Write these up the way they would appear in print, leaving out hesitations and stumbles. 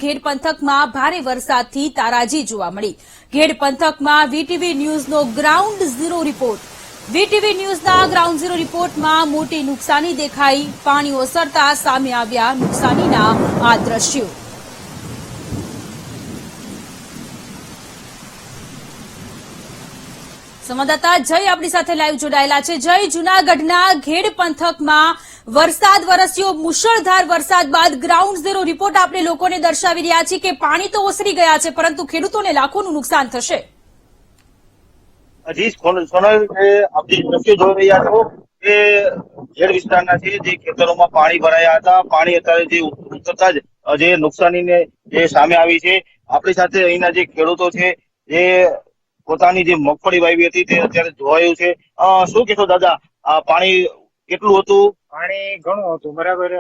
ઘેડ પંથકમાં ભારે વરસાદથી તારાજી જોવા મળી। ઘેડ પંથકમાં વીટીવી ન્યૂઝનો ગ્રાઉન્ડ ઝીરો રિપોર્ટ। વીટીવી ન્યૂઝના ગ્રાઉન્ડ ઝીરો રિપોર્ટમાં મોટી નુકસાની દેખાઈ। પાણી ઓસરતા સામે આવ્યા નુકસાનીના આ દ્રશ્યો। સંવાદદાતા જય આપણી સાથે લાઈવ જોડાયેલા છે। જય, જૂનાગઢના ઘેડ પંથકમાં વરસાદ વરસ્યો। મુશળધાર વરસાદ બાદ ગ્રાઉન્ડ ઝીરો રિપોર્ટ આપણે લોકોને દર્શાવી રહ્યા છીએ કે પાણી તો ઓસરી ગયા છે, પરંતુ ખેડૂતોને લાખોનું નુકસાન થશે। જી સોનલ, આપણે દ્રશ્યો જોઈ રહ્યા છો એ ઘેડ વિસ્તારના છે, જે ખેતરોમાં પાણી ભરાયા હતા। પાણી અત્યારે જે ઉતરતા જ જે નુકસાનીને જે સામે આવી છે। આપણી સાથે અહીંના જે ખેડૂતો છે જે પોતાની જે મગફળી વાવી હતી તે અત્યારે ધોવાયું છે। શું કહેશો દાદા, આ પાણી કેટલું હતું? પાણી ઘણું હતું, બરાબર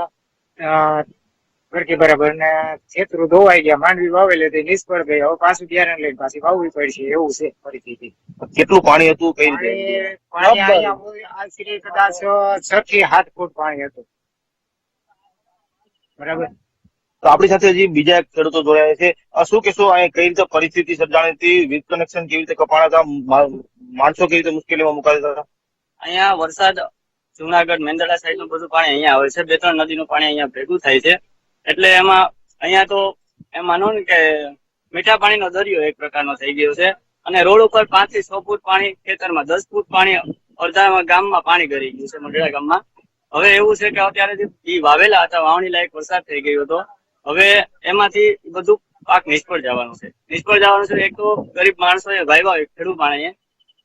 બરાબર ને ખેતરું ધોવાઈ ગયા, માંડવી વાવેલી હતી, નિષ્ફળ ગઈ। હવે પાછું બિયારણ લઈને પાછી વાવવી પડશે, એવું છે પરિસ્થિતિ। કેટલું પાણી હતું? કઈ રીતે? પાણી અહીંયા આશરે કદાચ 6 થી 7 ફૂટ પાણી હતું, બરાબર। તો આપણી સાથે હજી બીજા એક ખેડૂતો જોડાયા છે। શું કહેશો, અહીંયા કઈ રીતે પરિસ્થિતિ સર્જાણી હતી? વીજ કનેક્શન કેવી રીતે કપાણા હતા? માણસો કેવી રીતે મુશ્કેલીમાં મુકાયા હતા? અહીંયા વરસાદ જુનાગઢ મેંદરડા સાઈડ નું બધું પાણી અહીંયા આવે છે। 2-3 નદીનું પાણી અહીંયા ભેગું થાય છે, એટલે એમાં અહીંયા તો એમ માનો ને કે મીઠા પાણીનો દરિયો એક પ્રકારનો થઈ ગયો છે। અને રોડ ઉપર 5 થી 6 ફૂટ પાણી, ખેતરમાં 10 ફૂટ પાણી, અડધા ગામમાં પાણી ગરી ગયું છે, મંડળા ગામમાં। હવે એવું છે કે અત્યારે જે વાવેલા હતા, વાવણી લાયક વરસાદ થઈ ગયો હતો, હવે એમાંથી બધું પાક નિષ્ફળ જવાનું છે। એક તો ગરીબ માણસોએ વાવ્યા હોય, ખેડૂત માણસે,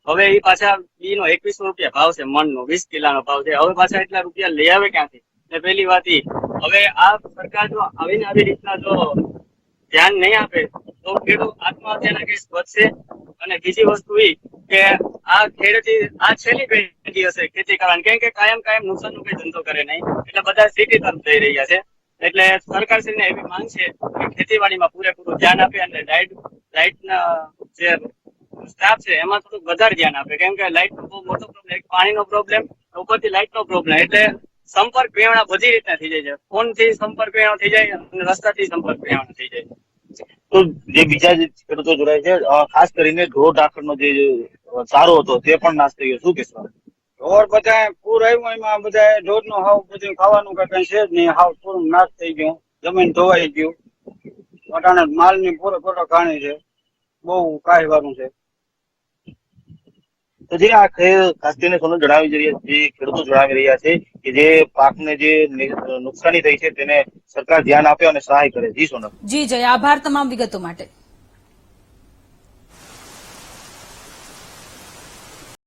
હવે એ પાછા બી નો 2100 રૂપિયા ભાવ છે, મણ નો 20 કિલાનો ભાવ છે। હવે પાછા એટલા રૂપિયા લઈ આવે ક્યાંથી? ને પહેલી વાત હવે આ સરકાર જો આવી રીતના જો ધ્યાન નહીં આપે તો ખેડૂત આત્મહત્યાના કેસ વધશે। અને બીજી વસ્તુ એ કે આ છેલ્લી પેઢી હશે ખેતી કરવાની, કેમ કે કાયમ નુકસાનનો કઈ ધંધો કરે નહીં, એટલે બધા સિટી તરફ જઈ રહ્યા છે। એટલે સરકારશ્રીને એવી માંગ છે કે ખેતીવાડીમાં પૂરેપૂરું ધ્યાન આપે અને લાઇટના જે સ્ટાફ છે એમાં થોડુંક વધારે ધ્યાન આપે, કેમ કે લાઇટનો બહુ મોટો પ્રોબ્લેમ, પાણીનો પ્રોબ્લેમ, ઉપરથી લાઇટનો પ્રોબ્લેમ, એટલે સંપર્ક વેવણા બધી રીતના થઈ જાય છે। ફોન થી સંપર્ક વેવણો થઈ જાય અને રસ્તાથી સંપર્ક વેવણો થઈ જાય। તો જે બીજા જે ખેડૂતો જોડાય છે, ખાસ કરીને ઢોર ઢાંખરનો જે ચારો હતો તે પણ નાશ થઈ ગયો। શું કહેશો? ઢોર બધા પૂર આવ્યું, એમાં બધા ઢોર નું હાવ બધું ખાવાનું કઈ છે જ નહીં, હાવ પૂરું નાશ થઈ ગયું, જમીન ધોવાઈ ગયું, અટાણે માલ ની પૂરો ખાણી છે, બહુ કાહેવાનું છે। તો જે આ ખાસ કરીને સોનલ જણાવી જે ખેડૂતો જણાવી રહ્યા છે કે જે પાકને જે નુકસાની થઈ છે તેને સરકાર ધ્યાન આપે અને સહાય કરે। જી સોનલ। જી જય, આભાર તમામ વિગતો માટે।